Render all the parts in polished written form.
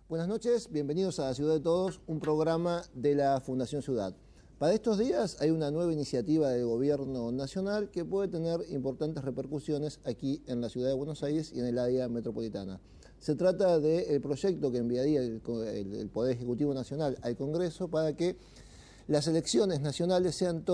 Buenas noches, bienvenidos a La Ciudad de Todos, un programa de la Fundación Ciudad. Para estos días hay una nueva iniciativa del Gobierno Nacional que puede tener importantes repercusiones aquí en la Ciudad de Buenos Aires y en el área metropolitana. Se trata del proyecto que enviaría el Poder Ejecutivo Nacional al Congreso para que las elecciones nacionales sean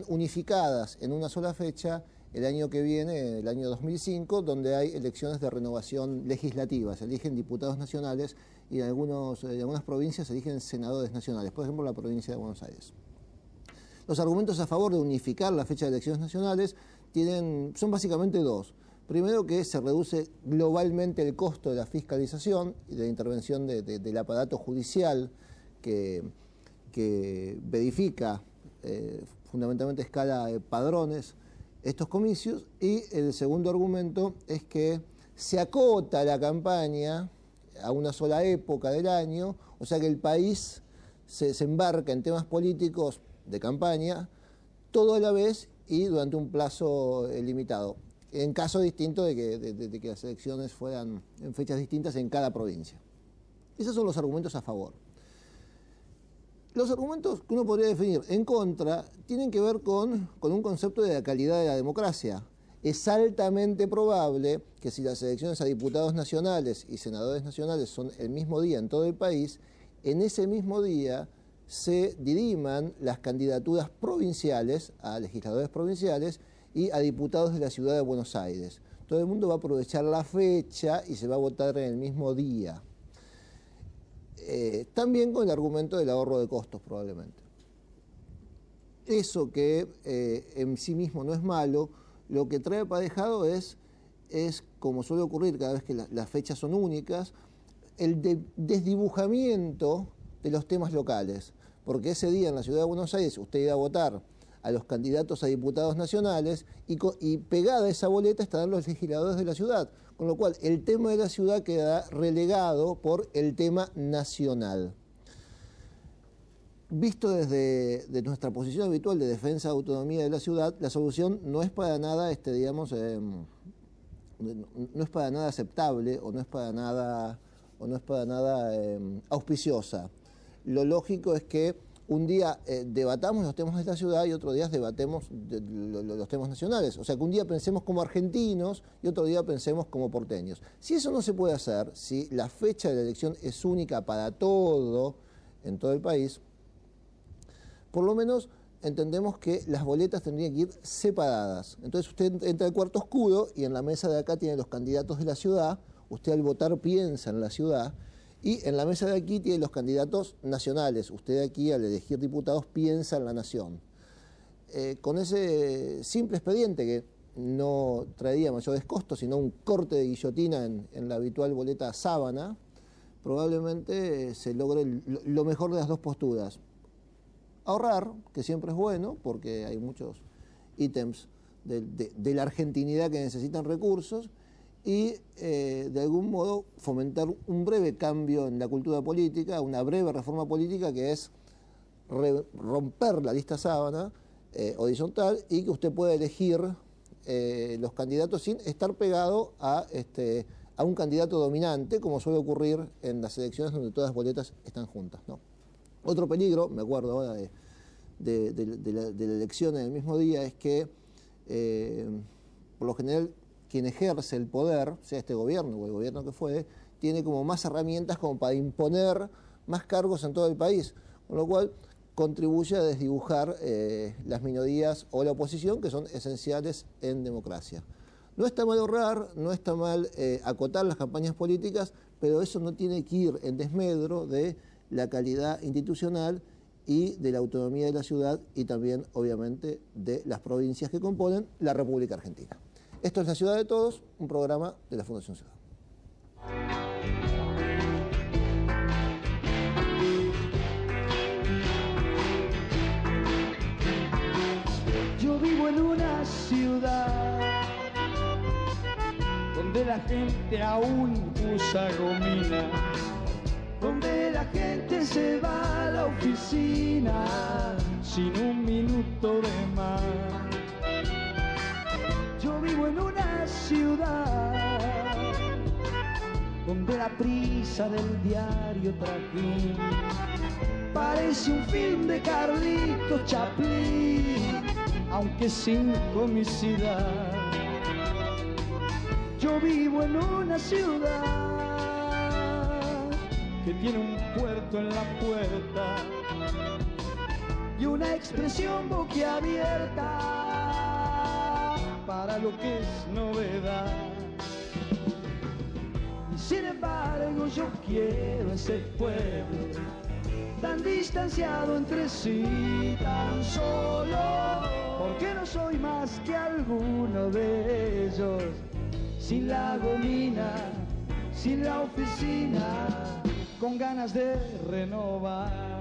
unificadas en una sola fecha el año que viene, el año 2005, donde hay elecciones de renovación legislativa. Se eligen diputados nacionales y en algunas provincias se eligen senadores nacionales, por ejemplo la provincia de Buenos Aires. Los argumentos a favor de unificar la fecha de elecciones nacionales son básicamente dos. Primero, que se reduce globalmente el costo de la fiscalización y de la intervención del aparato judicial que verifica fundamentalmente a escala de padrones estos comicios. Y el segundo argumento es que se acota la campaña a una sola época del año, o sea que el país se embarca en temas políticos de campaña todo a la vez y durante un plazo limitado, en caso distinto de que las elecciones fueran en fechas distintas en cada provincia. Esos son los argumentos a favor. Los argumentos que uno podría definir en contra tienen que ver con un concepto de la calidad de la democracia. Es altamente probable que si las elecciones a diputados nacionales y senadores nacionales son el mismo día en todo el país, en ese mismo día se diriman las candidaturas provinciales a legisladores provinciales y a diputados de la ciudad de Buenos Aires. Todo el mundo va a aprovechar la fecha y se va a votar en el mismo día. También con el argumento del ahorro de costos, probablemente. Eso que en sí mismo no es malo, lo que trae aparejado es como suele ocurrir cada vez que las fechas son únicas, el desdibujamiento de los temas locales, porque ese día en la ciudad de Buenos Aires usted iba a votar a los candidatos a diputados nacionales y pegada a esa boleta estarán los legisladores de la ciudad, con lo cual el tema de la ciudad queda relegado por el tema nacional. Visto desde nuestra posición habitual de defensa de autonomía de la ciudad, la solución no es para nada, no es para nada aceptable o no es para nada auspiciosa. Lo lógico es que un día debatamos los temas de la ciudad y otro día debatemos los temas nacionales. O sea, que un día pensemos como argentinos y otro día pensemos como porteños. Si eso no se puede hacer, si la fecha de la elección es única para todo, en todo el país, por lo menos entendemos que las boletas tendrían que ir separadas. Entonces usted entra al cuarto oscuro y en la mesa de acá tiene los candidatos de la ciudad, usted al votar piensa en la ciudad, y en la mesa de aquí tiene los candidatos nacionales. Usted aquí, al elegir diputados, piensa en la nación. Con ese simple expediente que no traería mayores costos, sino un corte de guillotina en la habitual boleta sábana, probablemente se logre lo mejor de las dos posturas. Ahorrar, que siempre es bueno, porque hay muchos ítems de la argentinidad que necesitan recursos, y de algún modo fomentar un breve cambio en la cultura política, una breve reforma política que es romper la lista sábana horizontal y que usted pueda elegir los candidatos sin estar pegado a un candidato dominante, como suele ocurrir en las elecciones donde todas las boletas están juntas, ¿no? Otro peligro, me acuerdo ahora de la elección en el mismo día, es que por lo general quien ejerce el poder, sea este gobierno o el gobierno que fue, tiene como más herramientas como para imponer más cargos en todo el país, con lo cual contribuye a desdibujar las minorías o la oposición, que son esenciales en democracia. No está mal ahorrar, no está mal acotar las campañas políticas, pero eso no tiene que ir en desmedro de la calidad institucional y de la autonomía de la ciudad y también, obviamente, de las provincias que componen la República Argentina. Esto es La Ciudad de Todos, un programa de la Fundación Ciudad. Yo vivo en una ciudad donde la gente aún usa gomina, donde la gente se va a la oficina sin un minuto de más. Yo vivo en una ciudad donde la prisa del diario trajín parece un film de Carlitos Chaplin, aunque sin comicidad. Yo vivo en una ciudad que tiene un puerto en la puerta y una expresión boquiabierta para lo que es novedad. Y sin embargo yo quiero ese pueblo tan distanciado entre sí, tan solo, porque no soy más que alguno de ellos, sin la gomina, sin la oficina, con ganas de renovar.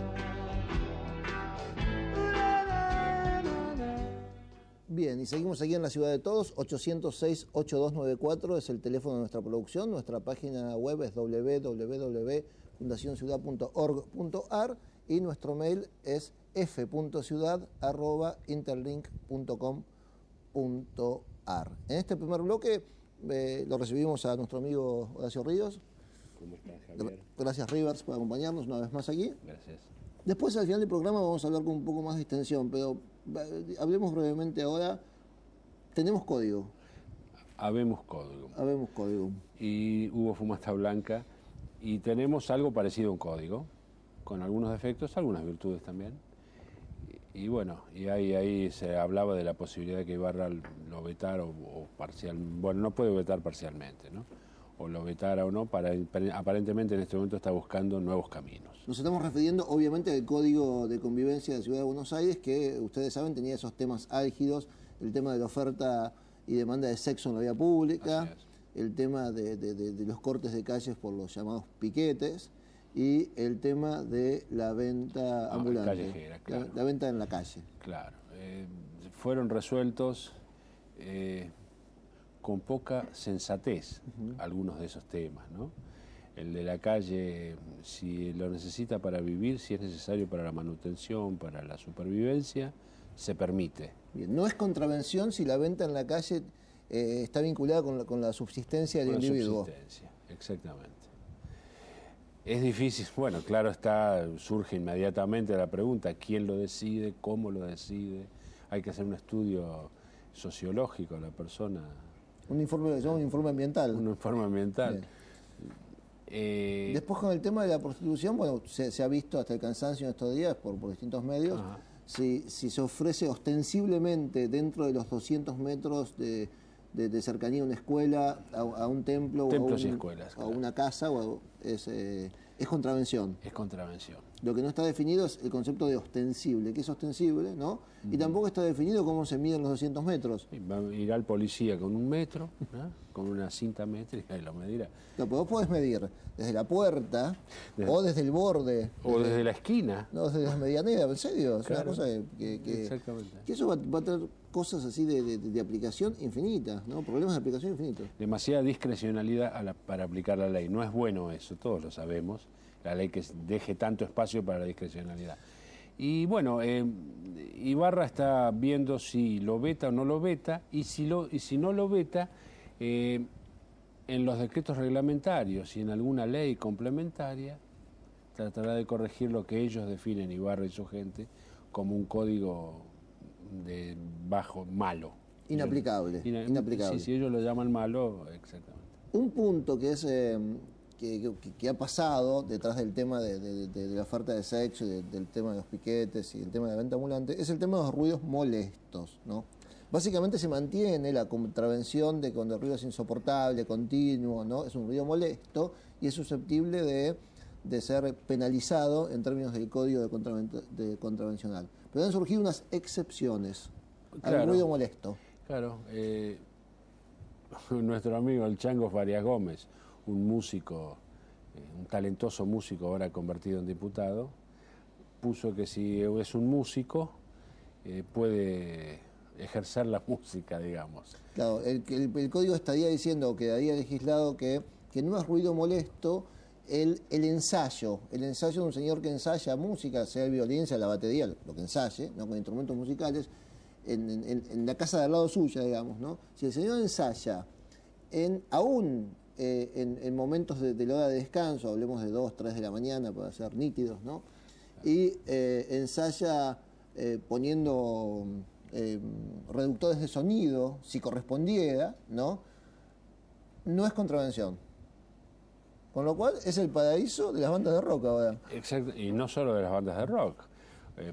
Bien, y seguimos aquí en la Ciudad de Todos. 806-8294 es el teléfono de nuestra producción. Nuestra página web es www.fundacionciudad.org.ar y nuestro mail es f.ciudad@interlink.com.ar. En este primer bloque lo recibimos a nuestro amigo Horacio Ríos. ¿Cómo estás, Javier? Gracias, Rivers, por acompañarnos una vez más aquí. Gracias. Después, al final del programa, vamos a hablar con un poco más de extensión, pero hablemos brevemente ahora. Tenemos código. Habemos código. Habemos código. Y hubo fumata blanca y tenemos algo parecido a un código, con algunos defectos, algunas virtudes también. Y bueno, y ahí se hablaba de la posibilidad de que Ibarra lo vetara o parcial, bueno, no puede vetar parcialmente, ¿no? O lo vetara o no, aparentemente en este momento está buscando nuevos caminos. Nos estamos refiriendo obviamente al Código de Convivencia de la Ciudad de Buenos Aires, que ustedes saben tenía esos temas álgidos, el tema de la oferta y demanda de sexo en la vía pública, el tema de los cortes de calles por los llamados piquetes y el tema de la venta ambulante, callejera, claro. La venta en la calle. Claro, fueron resueltos con poca sensatez algunos de esos temas, ¿no? El de la calle, si lo necesita para vivir, si es necesario para la manutención, para la supervivencia, se permite. Bien, no es contravención si la venta en la calle está vinculada con la subsistencia del individuo. La subsistencia, exactamente. Es difícil, bueno, claro está, surge inmediatamente la pregunta, ¿quién lo decide? ¿Cómo lo decide? Hay que hacer un estudio sociológico a la persona. Un informe ambiental. Un informe ambiental. Después con el tema de la prostitución, bueno, se ha visto hasta el cansancio en estos días por distintos medios. Si se ofrece ostensiblemente dentro de los 200 metros de cercanía a una escuela, a un templo Templos y escuelas, a una casa, es contravención. Es contravención. Lo que no está definido es el concepto de ostensible. ¿Qué es ostensible? ¿No? Y tampoco está definido cómo se miden los 200 metros. Irá el policía con un metro, ¿no? Con una cinta métrica y lo medirá. No, pero vos podés medir desde la puerta o desde el borde. O desde la esquina. No, desde la medianera, en serio. Es claro. una cosa que Exactamente. Que eso va a tener cosas así de aplicación infinitas, ¿no? Problemas de aplicación infinitos. Demasiada discrecionalidad para aplicar la ley. No es bueno eso, todos lo sabemos. La ley que deje tanto espacio para la discrecionalidad. Y bueno, Ibarra está viendo si lo veta o no lo veta, y si no lo veta, en los decretos reglamentarios y en alguna ley complementaria, tratará de corregir lo que ellos definen, Ibarra y su gente, como un código de malo. Inaplicable. Inaplicable. Sí, si ellos lo llaman malo, exactamente. Un punto que es que ha pasado detrás del tema de la oferta de sexo, del tema de los piquetes y el tema de la venta ambulante, es el tema de los ruidos molestos, ¿no? Básicamente se mantiene la contravención de cuando el ruido es insoportable, continuo, ¿no? Es un ruido molesto y es susceptible de ser penalizado en términos del código de contravencional. Pero han surgido unas excepciones al ruido molesto. Claro, nuestro amigo el Chango Farias Gómez, un músico, un talentoso músico ahora convertido en diputado, puso que si es un músico puede ejercer la música, digamos. Claro, el código estaría diciendo, quedaría legislado que no es ruido molesto el ensayo de un señor que ensaya música, sea el violín, sea la batería, lo que ensaye, ¿no? Con instrumentos musicales, en la casa de al lado suya, digamos, ¿no? Si el señor ensaya aún en momentos de la hora de descanso, hablemos de 2, 3 de la mañana para ser nítidos, ¿no? Y ensaya poniendo reductores de sonido, si correspondiera, ¿no? No es contravención. Con lo cual es el paraíso de las bandas de rock ahora. Exacto, y no solo de las bandas de rock,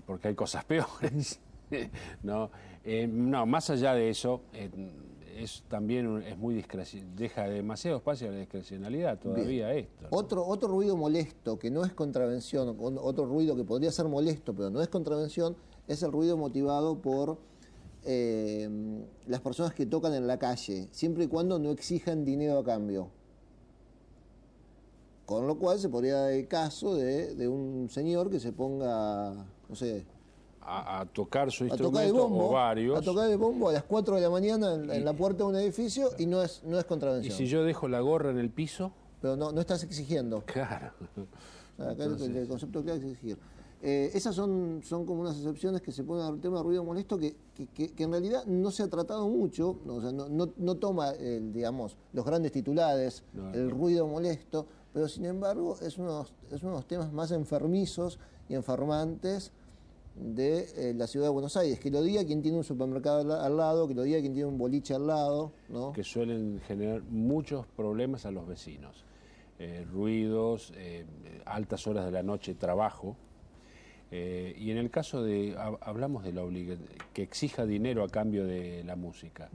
porque hay cosas peores. No, no, más allá de eso, es también es muy deja demasiado espacio a la discrecionalidad todavía. Bien. Esto, ¿no? Otro ruido molesto que no es contravención, otro ruido que podría ser molesto pero no es contravención, es el ruido motivado por las personas que tocan en la calle, siempre y cuando no exijan dinero a cambio. Con lo cual se podría dar el caso de un señor que se ponga, no sé, a tocar su instrumento, tocar el bombo, o varios. A tocar el bombo a las 4 de la mañana en la puerta de un edificio y no es contravención. ¿Y si yo dejo la gorra en el piso? Pero no estás exigiendo. Claro. O sea, acá el concepto claro es exigir. Esas son como unas excepciones que se ponen al tema de ruido molesto que en realidad no se ha tratado mucho, o sea, no toma, digamos, los grandes titulares, el ruido molesto, pero sin embargo es uno de los temas más enfermizos y enfermantes de la ciudad de Buenos Aires, que lo diga quien tiene un supermercado al lado, que lo diga quien tiene un boliche al lado, ¿no? Que suelen generar muchos problemas a los vecinos. Ruidos, altas horas de la noche, trabajo. Y en el caso de, hablamos de que exija dinero a cambio de la música.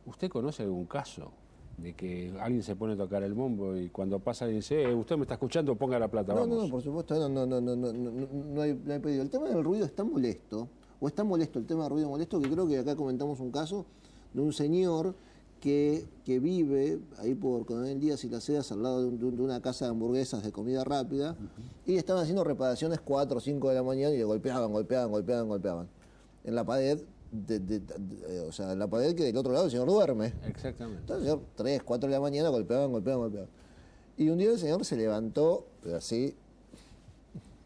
¿Usted conoce algún caso de que alguien se pone a tocar el bombo y cuando pasa alguien dice, usted me está escuchando, ponga la plata, vamos? No, por supuesto, no hay pedido. El tema del ruido es tan molesto, o es tan molesto el tema del ruido molesto, que creo que acá comentamos un caso de un señor que vive ahí por Coronel Díaz y Las Heras, al lado de una casa de hamburguesas de comida rápida, y estaban haciendo reparaciones 4 o 5 de la mañana y le golpeaban. En la pared, o sea, en la pared que del otro lado el señor duerme. Exactamente. Entonces el señor 3, 4 de la mañana golpeaban. Y un día el señor se levantó, pero así...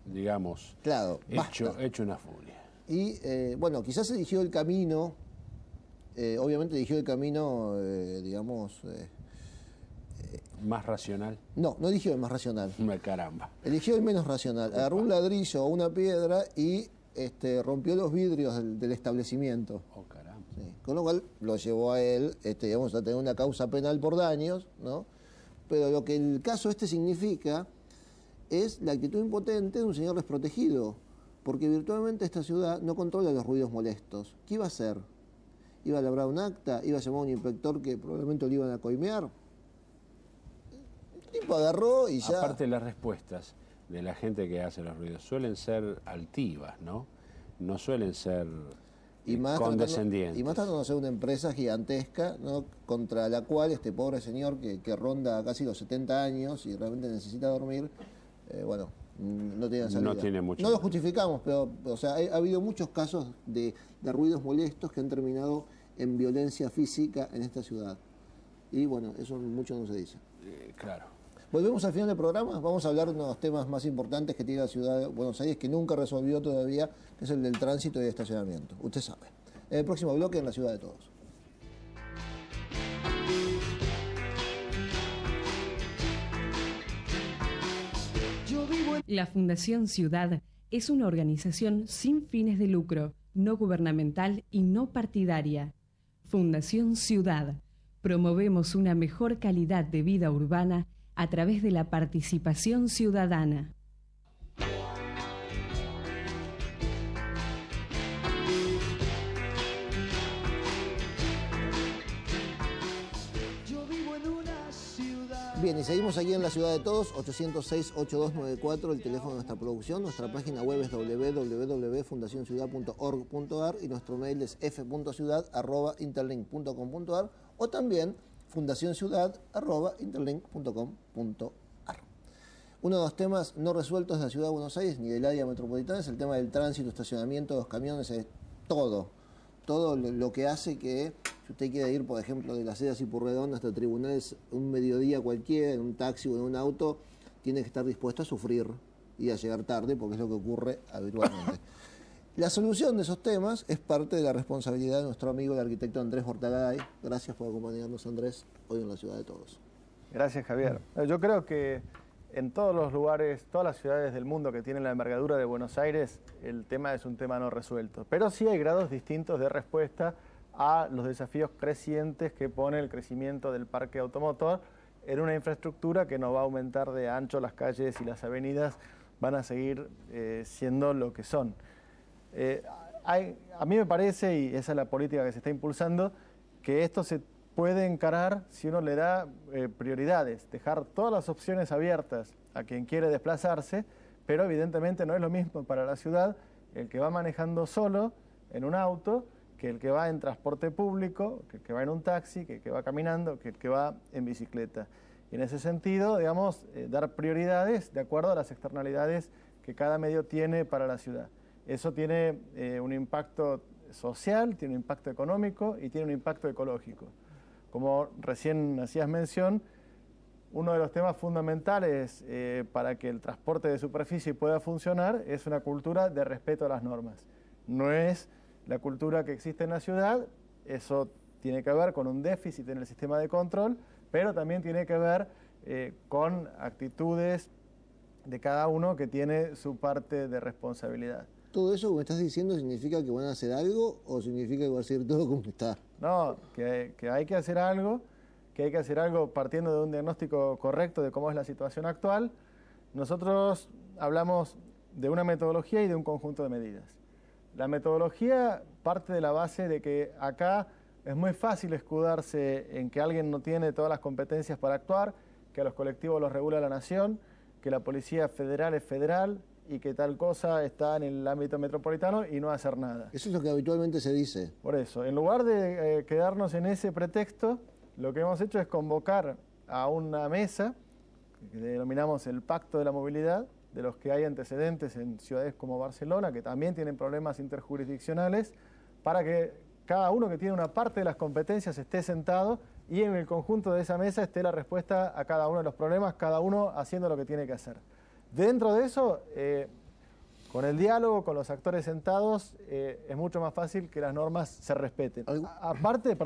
Digamos, claro, hecho una furia. Y bueno, quizás eligió el camino... obviamente eligió el camino, digamos... ¿Más racional? No eligió el más racional. Caramba. Eligió el menos racional. Agarró un ladrillo o una piedra y rompió los vidrios del establecimiento. Oh, caramba. Sí. Con lo cual lo llevó a él, digamos, a tener una causa penal por daños, ¿no? Pero lo que el caso significa es la actitud impotente de un señor desprotegido, porque virtualmente esta ciudad no controla los ruidos molestos. ¿Qué iba a hacer? ¿Iba a labrar un acta? ¿Iba a llamar a un inspector que probablemente lo iban a coimear? El tipo agarró y ya... Aparte, las respuestas de la gente que hace los ruidos suelen ser altivas, ¿no? No suelen ser condescendientes. Y más tratando de ser una empresa gigantesca, ¿no? Contra la cual este pobre señor que ronda casi los 70 años y realmente necesita dormir, bueno, no tiene salida. No tiene mucho. No lo justificamos, pero o sea, ha habido muchos casos de ruidos molestos que han terminado en violencia física en esta ciudad. Y bueno, eso mucho no se dice. Claro. Volvemos al final del programa, vamos a hablar de uno de los temas más importantes que tiene la ciudad de Buenos Aires, que nunca resolvió todavía, que es el del tránsito y el estacionamiento. Usted sabe. En el próximo bloque, en la ciudad de todos. La Fundación Ciudad es una organización sin fines de lucro, no gubernamental y no partidaria. Fundación Ciudad. Promovemos una mejor calidad de vida urbana a través de la participación ciudadana. Bien, y seguimos aquí en la ciudad de todos, 806-8294, el teléfono de nuestra producción. Nuestra página web es www.fundacionciudad.org.ar y nuestro mail es f.ciudad@interlink.com.ar o también fundacionciudad@interlink.com.ar. Uno de los temas no resueltos de la ciudad de Buenos Aires ni del área metropolitana es el tema del tránsito, estacionamiento, los camiones, todo lo que hace que, si usted quiere ir, por ejemplo, de Las Heras y Pueyrredón hasta tribunales un mediodía cualquiera, en un taxi o en un auto, tiene que estar dispuesto a sufrir y a llegar tarde, porque es lo que ocurre habitualmente. La solución de esos temas es parte de la responsabilidad de nuestro amigo el arquitecto Andrés Hortagaray. Gracias por acompañarnos, Andrés, hoy en la ciudad de todos. Gracias, Javier. Yo creo que en todos los lugares, todas las ciudades del mundo que tienen la envergadura de Buenos Aires, el tema es un tema no resuelto. Pero sí hay grados distintos de respuesta a los desafíos crecientes que pone el crecimiento del parque automotor en una infraestructura que no va a aumentar de ancho. Las calles y las avenidas van a seguir siendo lo que son. A mí me parece, y esa es la política que se está impulsando, que esto se puede encarar si uno le da prioridades, dejar todas las opciones abiertas a quien quiere desplazarse, pero evidentemente no es lo mismo para la ciudad el que va manejando solo en un auto que el que va en transporte público, que el que va en un taxi, que el que va caminando, que el que va en bicicleta. Y en ese sentido, digamos, dar prioridades de acuerdo a las externalidades que cada medio tiene para la ciudad. Eso tiene un impacto social, tiene un impacto económico y tiene un impacto ecológico. Como recién hacías mención, uno de los temas fundamentales para que el transporte de superficie pueda funcionar es una cultura de respeto a las normas. No es la cultura que existe en la ciudad, eso tiene que ver con un déficit en el sistema de control, pero también tiene que ver con actitudes de cada uno que tiene su parte de responsabilidad. ¿Todo eso que me estás diciendo significa que van a hacer algo o significa que va a seguir todo como está? No, que hay que hacer algo, partiendo de un diagnóstico correcto de cómo es la situación actual. Nosotros hablamos de una metodología y de un conjunto de medidas. La metodología parte de la base de que acá es muy fácil escudarse en que alguien no tiene todas las competencias para actuar, que a los colectivos los regula la nación, que la Policía Federal es federal y que tal cosa está en el ámbito metropolitano y no hacer nada. Eso es lo que habitualmente se dice. Por eso, en lugar de quedarnos en ese pretexto, lo que hemos hecho es convocar a una mesa, que denominamos el Pacto de la Movilidad, de los que hay antecedentes en ciudades como Barcelona, que también tienen problemas interjurisdiccionales, para que cada uno que tiene una parte de las competencias esté sentado y en el conjunto de esa mesa esté la respuesta a cada uno de los problemas, cada uno haciendo lo que tiene que hacer. Dentro de eso, con el diálogo, con los actores sentados, es mucho más fácil que las normas se respeten. Aparte,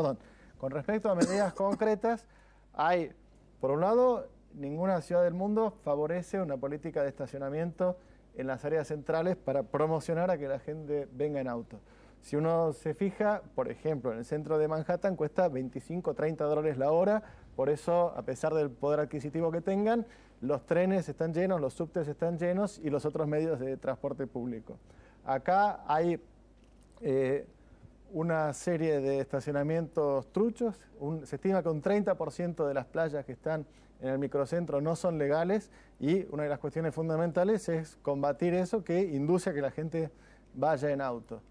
con respecto a medidas concretas, hay, por un lado, ninguna ciudad del mundo favorece una política de estacionamiento en las áreas centrales para promocionar a que la gente venga en auto. Si uno se fija, por ejemplo, en el centro de Manhattan cuesta 25 o 30 dólares la hora, por eso, a pesar del poder adquisitivo que tengan, los trenes están llenos, los subtes están llenos y los otros medios de transporte público. Acá hay una serie de estacionamientos truchos, se estima que un 30% de las playas que están en el microcentro no son legales y una de las cuestiones fundamentales es combatir eso que induce a que la gente vaya en auto.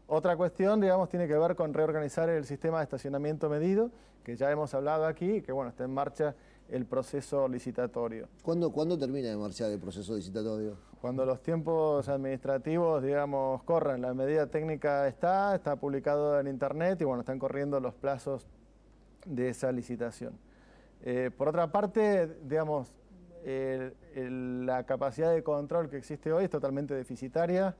Otra cuestión, digamos, tiene que ver con reorganizar el sistema de estacionamiento medido, que ya hemos hablado aquí, que bueno, está en marcha el proceso licitatorio. ¿Cuándo termina de marchar el proceso licitatorio? Cuando los tiempos administrativos, digamos, corran. La medida técnica está publicado en internet y bueno, están corriendo los plazos de esa licitación. Por otra parte, digamos, la capacidad de control que existe hoy es totalmente deficitaria.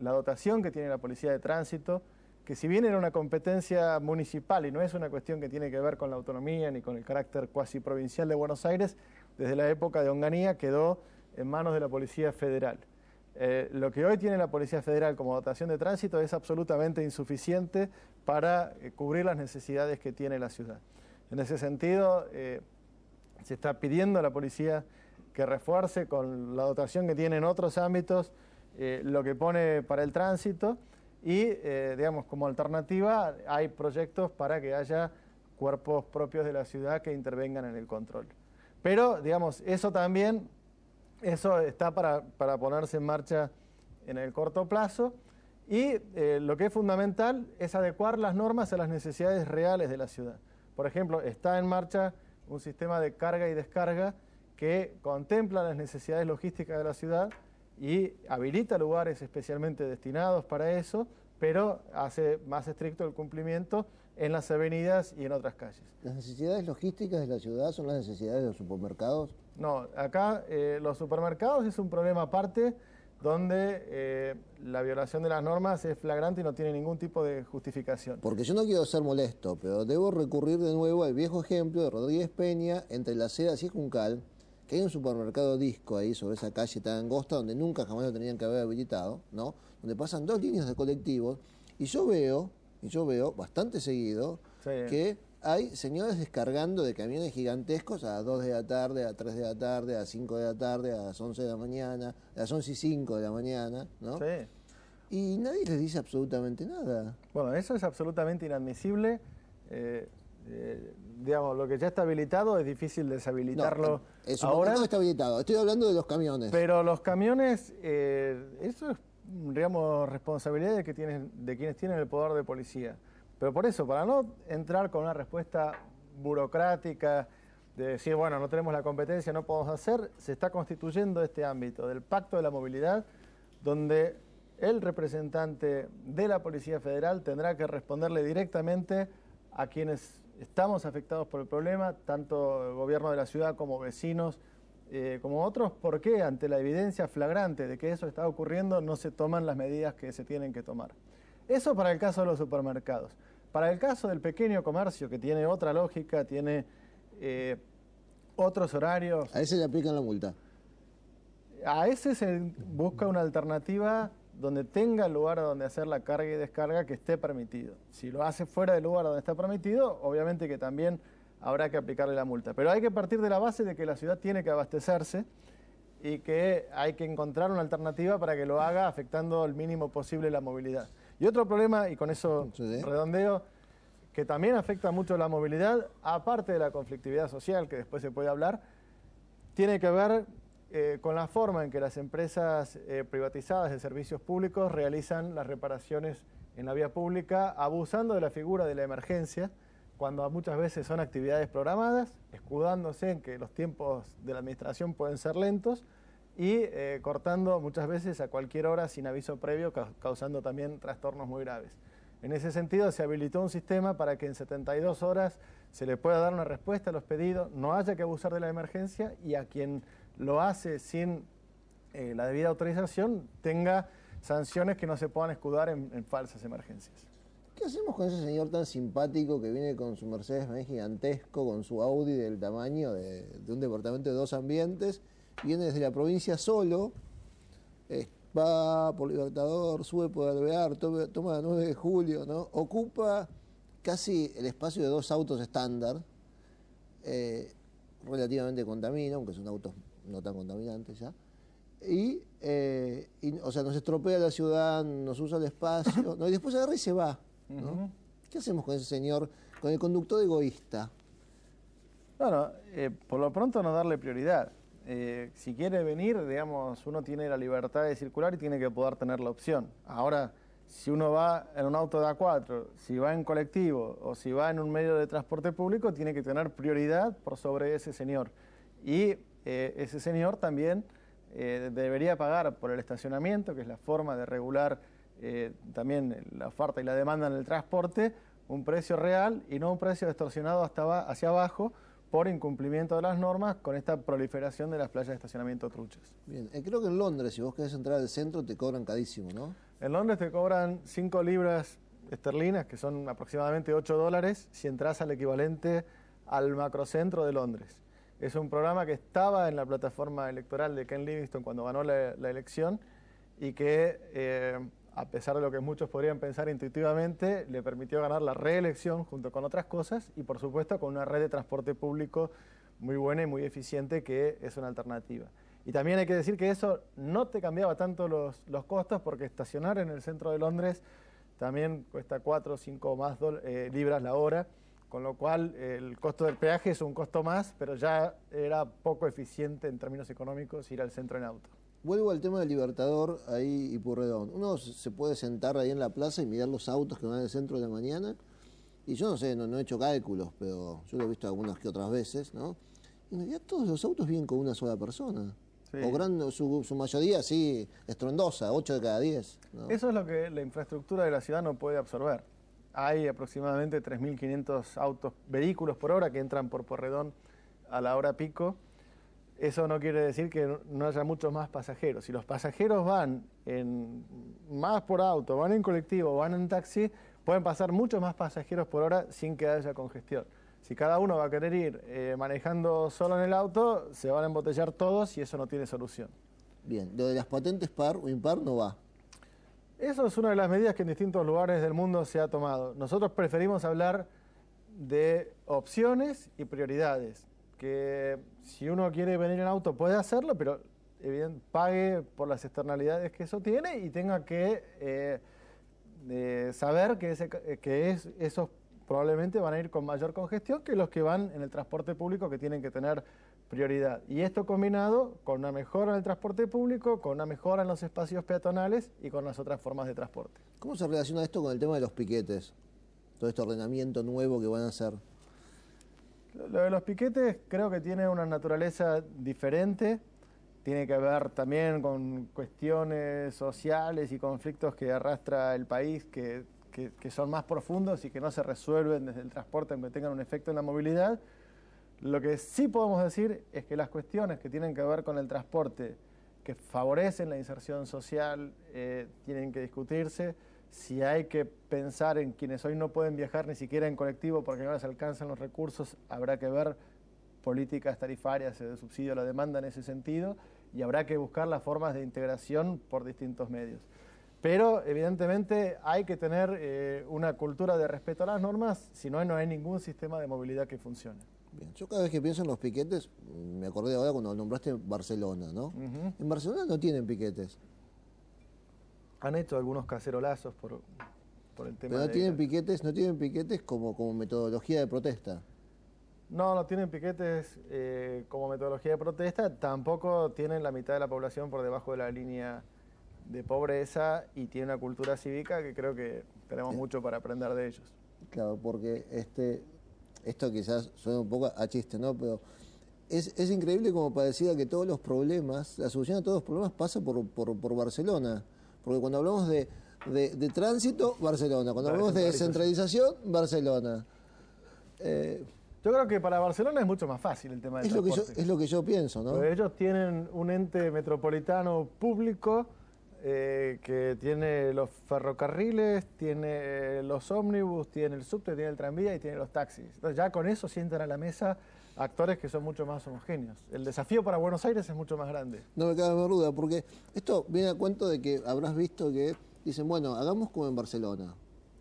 La dotación que tiene la Policía de Tránsito, que si bien era una competencia municipal y no es una cuestión que tiene que ver con la autonomía ni con el carácter cuasi provincial de Buenos Aires, desde la época de Onganía quedó en manos de la Policía Federal. Lo que hoy tiene la Policía Federal como dotación de tránsito es absolutamente insuficiente para cubrir las necesidades que tiene la ciudad. En ese sentido, se está pidiendo a la policía que refuerce con la dotación que tiene en otros ámbitos lo que pone para el tránsito y, digamos, como alternativa hay proyectos para que haya cuerpos propios de la ciudad que intervengan en el control. Pero, digamos, eso está para ponerse en marcha en el corto plazo y lo que es fundamental es adecuar las normas a las necesidades reales de la ciudad. Por ejemplo, está en marcha un sistema de carga y descarga que contempla las necesidades logísticas de la ciudad y habilita lugares especialmente destinados para eso, pero hace más estricto el cumplimiento en las avenidas y en otras calles. ¿Las necesidades logísticas de la ciudad son las necesidades de los supermercados? No, acá los supermercados es un problema aparte donde la violación de las normas es flagrante y no tiene ningún tipo de justificación. Porque yo no quiero ser molesto, pero debo recurrir de nuevo al viejo ejemplo de Rodríguez Peña entre Las Heras y Juncal, que hay un supermercado Disco ahí sobre esa calle tan angosta donde nunca jamás lo tenían que haber habilitado, ¿no? Donde pasan 2 líneas de colectivos y yo veo bastante seguido que hay señores descargando de camiones gigantescos a las 2 de la tarde, a las 3 de la tarde, a las 5 de la tarde, a las 11 de la mañana, a las 11 y 5 de la mañana, ¿no? Sí. Y nadie les dice absolutamente nada. Bueno, eso es absolutamente inadmisible. Digamos, lo que ya está habilitado es difícil deshabilitarlo No, el ahora. supermercado está habilitado. Estoy hablando de los camiones. Pero los camiones, eso es, digamos, responsabilidad de quienes tienen el poder de policía. Pero por eso, para no entrar con una respuesta burocrática, de decir, bueno, no tenemos la competencia, no podemos hacer, se está constituyendo este ámbito del Pacto de la Movilidad, donde el representante de la Policía Federal tendrá que responderle directamente a quienes estamos afectados por el problema, tanto el gobierno de la ciudad como vecinos, como otros, por qué ante la evidencia flagrante de que eso está ocurriendo no se toman las medidas que se tienen que tomar. Eso para el caso de los supermercados. Para el caso del pequeño comercio, que tiene otra lógica, tiene otros horarios. A ese le aplican la multa. A ese se busca una alternativa donde tenga lugar a donde hacer la carga y descarga que esté permitido. Si lo hace fuera del lugar donde está permitido, obviamente que también habrá que aplicarle la multa. Pero hay que partir de la base de que la ciudad tiene que abastecerse y que hay que encontrar una alternativa para que lo haga afectando el mínimo posible la movilidad. Y otro problema, y con eso redondeo, que también afecta mucho la movilidad, aparte de la conflictividad social, que después se puede hablar, tiene que ver con la forma en que las empresas privatizadas de servicios públicos realizan las reparaciones en la vía pública, abusando de la figura de la emergencia, cuando muchas veces son actividades programadas, escudándose en que los tiempos de la administración pueden ser lentos y cortando muchas veces a cualquier hora sin aviso previo, causando también trastornos muy graves. En ese sentido, se habilitó un sistema para que en 72 horas se le pueda dar una respuesta a los pedidos, no haya que abusar de la emergencia y a quien lo hace sin la debida autorización tenga sanciones que no se puedan escudar en falsas emergencias. ¿Qué hacemos con ese señor tan simpático que viene con su Mercedes-Benz gigantesco, con su Audi del tamaño de un departamento de 2 ambientes, viene desde la provincia solo, va por Libertador, sube por Alvear, toma la 9 de julio, ¿no? Ocupa casi el espacio de 2 autos estándar, relativamente contamina, aunque son autos no tan contaminantes ya, y o sea, nos estropea la ciudad, nos usa el espacio, ¿no? Y después agarra y se va, ¿no? ¿Qué hacemos con ese señor, con el conductor egoísta? Bueno, por lo pronto no darle prioridad. Si quiere venir, digamos, uno tiene la libertad de circular y tiene que poder tener la opción. Ahora, si uno va en un auto de A4, si va en colectivo o si va en un medio de transporte público, tiene que tener prioridad por sobre ese señor. Y ese señor también debería pagar por el estacionamiento, que es la forma de regular también la oferta y la demanda en el transporte, un precio real y no un precio distorsionado hacia abajo por incumplimiento de las normas con esta proliferación de las playas de estacionamiento truchas. Bien, creo que en Londres, si vos querés entrar al centro, te cobran carísimo, ¿no? En Londres te cobran 5 libras esterlinas, que son aproximadamente $8, si entras al equivalente al macrocentro de Londres. Es un programa que estaba en la plataforma electoral de Ken Livingstone cuando ganó la elección y que, a pesar de lo que muchos podrían pensar intuitivamente, le permitió ganar la reelección junto con otras cosas y, por supuesto, con una red de transporte público muy buena y muy eficiente que es una alternativa. Y también hay que decir que eso no te cambiaba tanto los costos porque estacionar en el centro de Londres también cuesta 4 o 5 más libras la hora, con lo cual el costo del peaje es un costo más, pero ya era poco eficiente en términos económicos ir al centro en auto. Vuelvo al tema del Libertador ahí y Pueyrredón. Uno se puede sentar ahí en la plaza y mirar los autos que van al centro de la mañana. Y yo no sé, no he hecho cálculos, pero yo lo he visto algunas que otras veces, ¿no? Y en realidad todos los autos vienen con una sola persona. Sí. O su mayoría sí, estrondosa, 8 de cada 10. ¿no? Eso es lo que la infraestructura de la ciudad no puede absorber. Hay aproximadamente 3.500 vehículos por hora que entran por Pueyrredón a la hora pico. eso no quiere decir que no haya muchos más pasajeros. Si los pasajeros van más por auto, van en colectivo, van en taxi, pueden pasar muchos más pasajeros por hora sin que haya congestión. Si cada uno va a querer ir manejando solo en el auto, se van a embotellar todos y eso no tiene solución. Bien, lo de las patentes par o impar no va. Eso es una de las medidas que en distintos lugares del mundo se ha tomado. Nosotros preferimos hablar de opciones y prioridades. Que si uno quiere venir en auto puede hacerlo, pero pague por las externalidades que eso tiene y tenga que saber que esos probablemente van a ir con mayor congestión que los que van en el transporte público, que tienen que tener prioridad. Y esto combinado con una mejora en el transporte público, con una mejora en los espacios peatonales y con las otras formas de transporte. ¿Cómo se relaciona esto con el tema de los piquetes? Todo este ordenamiento nuevo que van a hacer. Lo de los piquetes creo que tiene una naturaleza diferente, tiene que ver también con cuestiones sociales y conflictos que arrastra el país que son más profundos y que no se resuelven desde el transporte aunque tengan un efecto en la movilidad. Lo que sí podemos decir es que las cuestiones que tienen que ver con el transporte, que favorecen la inserción social, tienen que discutirse. Si hay que pensar en quienes hoy no pueden viajar ni siquiera en colectivo porque no les alcanzan los recursos, habrá que ver políticas tarifarias de subsidio a la demanda en ese sentido y habrá que buscar las formas de integración por distintos medios. Pero evidentemente hay que tener una cultura de respeto a las normas, si no, no hay ningún sistema de movilidad que funcione. Bien, yo cada vez que pienso en los piquetes, me acordé ahora cuando nombraste Barcelona, ¿no? En Barcelona no tienen piquetes. Han hecho algunos cacerolazos por el tema. Pero no tienen piquetes como metodología de protesta. No tienen piquetes como metodología de protesta, tampoco tienen la mitad de la población por debajo de la línea de pobreza y tienen una cultura cívica que creo que tenemos mucho para aprender de ellos. Claro, porque esto quizás suena un poco a chiste, ¿no? Pero es increíble como parecía que todos los problemas, la solución a todos los problemas pasa por Barcelona. Porque cuando hablamos de tránsito, Barcelona. Cuando hablamos de descentralización, Barcelona. Yo creo que para Barcelona es mucho más fácil el tema del transporte. Es lo que yo pienso, ¿no? Porque ellos tienen un ente metropolitano público que tiene los ferrocarriles, tiene los ómnibus, tiene el subte, tiene el tranvía y tiene los taxis. Entonces ya con eso sientan a la mesa actores que son mucho más homogéneos. El desafío para Buenos Aires es mucho más grande. No me cabe más duda, porque esto viene a cuento de que habrás visto que dicen, bueno, hagamos como en Barcelona.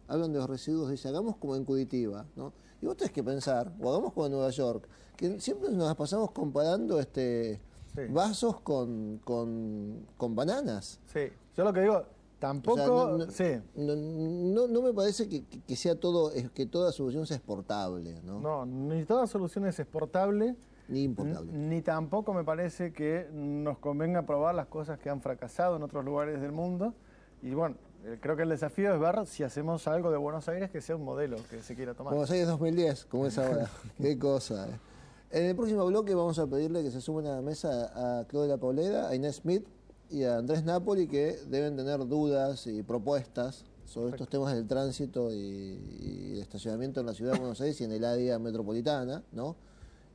Hablan de los residuos, dicen, hagamos como en Curitiba, ¿no? Y vos tenés que pensar, o hagamos como en Nueva York, que siempre nos pasamos comparando vasos con bananas. Sí, yo lo que digo, tampoco... O sea, no me parece que sea todo, que toda solución sea exportable, ¿no? No, ni toda solución es exportable. Ni importable. Ni tampoco me parece que nos convenga probar las cosas que han fracasado en otros lugares del mundo. Y bueno, creo que el desafío es ver si hacemos algo de Buenos Aires que sea un modelo que se quiera tomar. Buenos Aires 2010, como es ahora. Qué cosa. En el próximo bloque vamos a pedirle que se sumen a la mesa a Claudia Pauleda, a Inés Smith y a Andrés Napoli, que deben tener dudas y propuestas sobre estos temas del tránsito y el estacionamiento en la ciudad de Buenos Aires y en el área metropolitana, ¿no?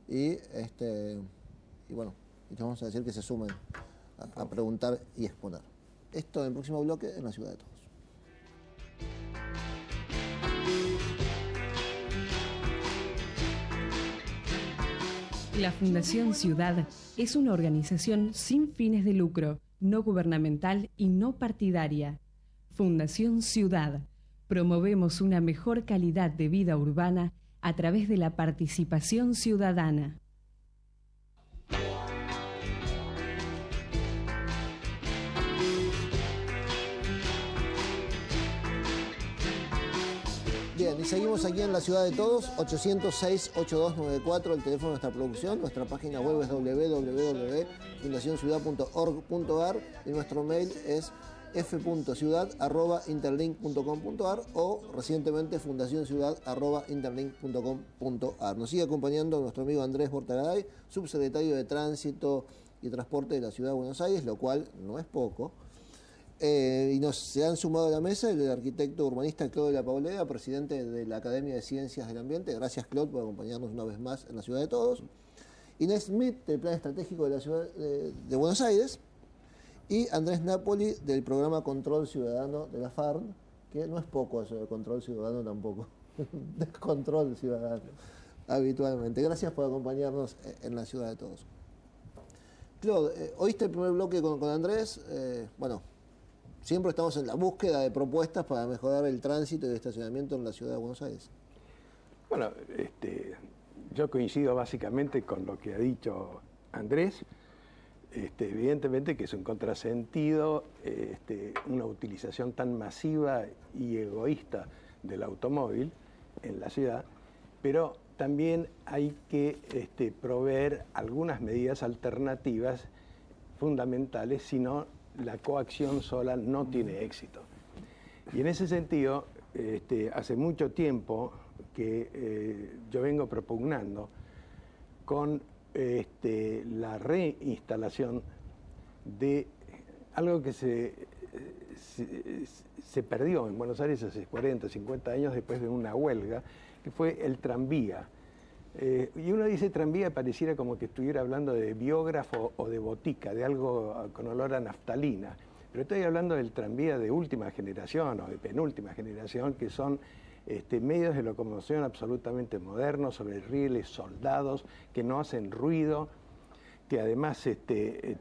Y bueno, les vamos a decir que se sumen a preguntar y exponer. Esto en el próximo bloque en la Ciudad de Todos. La Fundación Ciudad es una organización sin fines de lucro, no gubernamental y no partidaria. Fundación Ciudad. Promovemos una mejor calidad de vida urbana a través de la participación ciudadana. Bien, y seguimos aquí en la Ciudad de Todos, 806-8294, el teléfono de nuestra producción, nuestra página web es www.fundacionciudad.org.ar y nuestro mail es f.ciudad@interlink.com.ar o recientemente fundacionciudad@interlink.com.ar. Nos sigue acompañando nuestro amigo Andrés Bortagaray, subsecretario de Tránsito y Transporte de la Ciudad de Buenos Aires, lo cual no es poco. Y se han sumado a la mesa el arquitecto urbanista Claude de la Pauleda, presidente de la Academia de Ciencias del Ambiente. Gracias, Claude, por acompañarnos una vez más en la Ciudad de Todos. Inés Smith, del Plan Estratégico de la Ciudad de Buenos Aires, y Andrés Napoli, del Programa Control Ciudadano de la FARC, que no es poco eso de control ciudadano tampoco, descontrol ciudadano, habitualmente. Gracias por acompañarnos en la ciudad de todos. Claude, oíste el primer bloque con Andrés. Bueno, siempre estamos en la búsqueda de propuestas para mejorar el tránsito y el estacionamiento en la ciudad de Buenos Aires. Bueno, yo coincido básicamente con lo que ha dicho Andrés. Evidentemente que es un contrasentido una utilización tan masiva y egoísta del automóvil en la ciudad, pero también hay que proveer algunas medidas alternativas fundamentales, si no la coacción sola no tiene éxito. Y en ese sentido, hace mucho tiempo que yo vengo propugnando con la reinstalación de algo que se perdió en Buenos Aires hace 40, 50 años después de una huelga, que fue el tranvía. Y uno dice tranvía, pareciera como que estuviera hablando de biógrafo o de botica, de algo con olor a naftalina. Pero estoy hablando del tranvía de última generación o de penúltima generación, que son medios de locomoción absolutamente modernos, sobre rieles soldados, que no hacen ruido, que además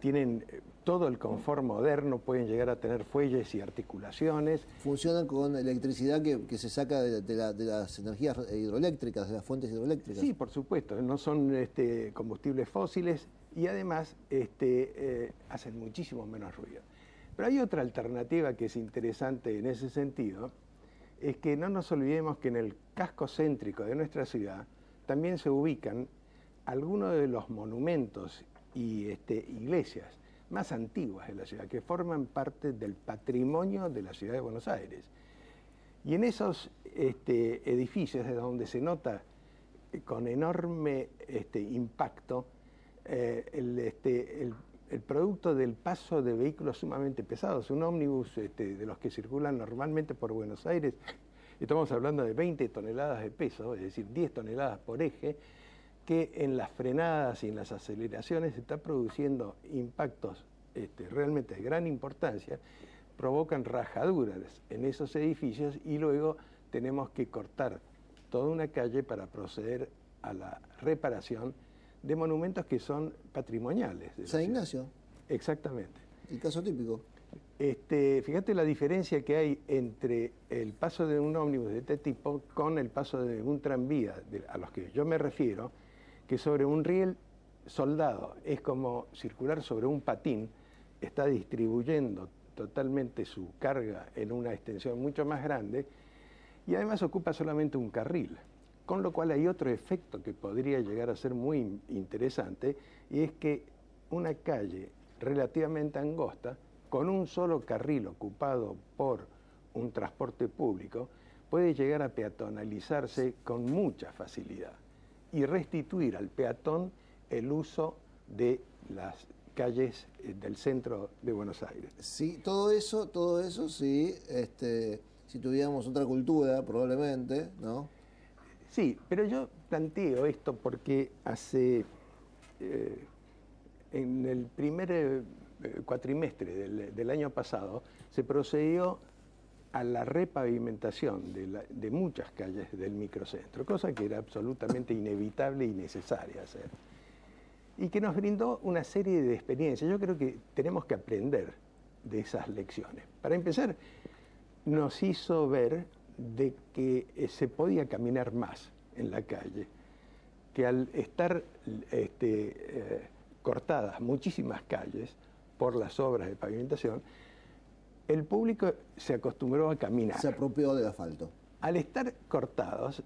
tienen todo el confort moderno, pueden llegar a tener fuelles y articulaciones. Funcionan con electricidad que se saca de las energías hidroeléctricas, de las fuentes hidroeléctricas. Sí, por supuesto, no son combustibles fósiles y además hacen muchísimo menos ruido. Pero hay otra alternativa que es interesante en ese sentido, es que no nos olvidemos que en el casco céntrico de nuestra ciudad también se ubican algunos de los monumentos y iglesias más antiguas de la ciudad, que forman parte del patrimonio de la ciudad de Buenos Aires. Y en esos edificios es donde se nota con enorme impacto el producto del paso de vehículos sumamente pesados. Un ómnibus de los que circulan normalmente por Buenos Aires, estamos hablando de 20 toneladas de peso, es decir, 10 toneladas por eje, que en las frenadas y en las aceleraciones está produciendo impactos realmente de gran importancia, provocan rajaduras en esos edificios y luego tenemos que cortar toda una calle para proceder a la reparación de monumentos que son patrimoniales. San Ignacio. Exactamente. El caso típico. Fíjate la diferencia que hay entre el paso de un ómnibus de este tipo con el paso de un tranvía, a los que yo me refiero, que sobre un riel soldado es como circular sobre un patín, está distribuyendo totalmente su carga en una extensión mucho más grande y además ocupa solamente un carril. Con lo cual hay otro efecto que podría llegar a ser muy interesante, y es que una calle relativamente angosta, con un solo carril ocupado por un transporte público, puede llegar a peatonalizarse con mucha facilidad y restituir al peatón el uso de las calles del centro de Buenos Aires. Sí, todo eso sí, si tuviéramos otra cultura probablemente, ¿no? Sí, pero yo planteo esto porque en el primer cuatrimestre del año pasado se procedió a la repavimentación de muchas calles del microcentro, cosa que era absolutamente inevitable y necesaria hacer, y que nos brindó una serie de experiencias. Yo creo que tenemos que aprender de esas lecciones. Para empezar, nos hizo ver de que se podía caminar más en la calle, que al estar cortadas muchísimas calles por las obras de pavimentación, el público se acostumbró a caminar. Se apropió del asfalto. Al estar cortados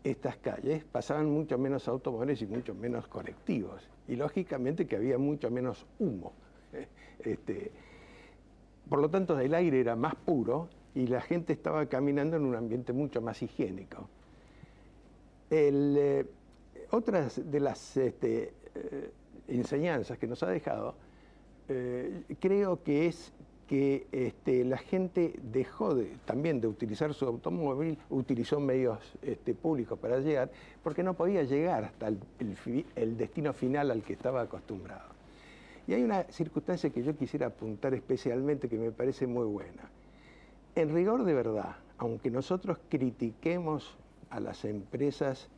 estas calles, pasaban mucho menos automóviles y mucho menos colectivos, y lógicamente que había mucho menos humo. Por lo tanto, el aire era más puro y la gente estaba caminando en un ambiente mucho más higiénico. Otras de las enseñanzas que nos ha dejado, creo que es que la gente dejó también de utilizar su automóvil, utilizó medios públicos para llegar, porque no podía llegar hasta el destino final al que estaba acostumbrado. Y hay una circunstancia que yo quisiera apuntar especialmente que me parece muy buena. En rigor de verdad, aunque nosotros critiquemos a las empresas